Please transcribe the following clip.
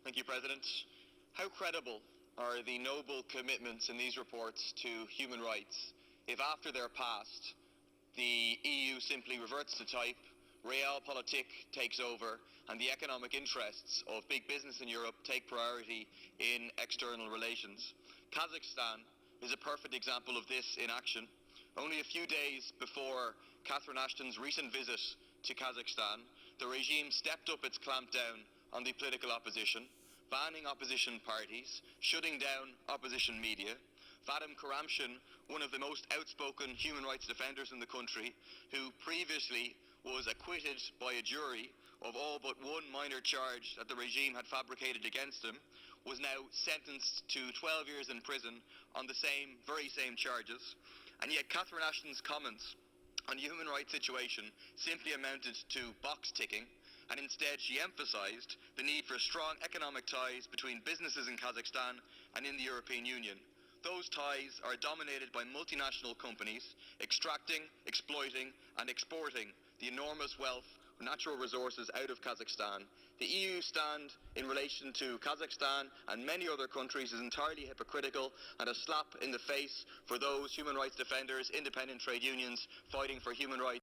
Thank you, President. How credible are the noble commitments in these reports to human rights if after they're passed, the EU simply reverts to type, realpolitik takes over, and the economic interests of big business in Europe take priority in external relations? Kazakhstan is a perfect example of this in action. Only a few days before Catherine Ashton's recent visit to Kazakhstan, the regime stepped up its clampdown on the political opposition, banning opposition parties, shutting down opposition media. Vadim Karamshin, one of the most outspoken human rights defenders in the country, who previously was acquitted by a jury of all but one minor charge that the regime had fabricated against him, was now sentenced to 12 years in prison on the very same charges. And yet Catherine Ashton's comments on the human rights situation simply amounted to box ticking, and instead she emphasized the need for strong economic ties between businesses in Kazakhstan and in the European Union. Those ties are dominated by multinational companies extracting, exploiting and exporting the enormous wealth of natural resources out of Kazakhstan. The EU stand in relation to Kazakhstan and many other countries is entirely hypocritical and a slap in the face for those human rights defenders, independent trade unions fighting for human rights.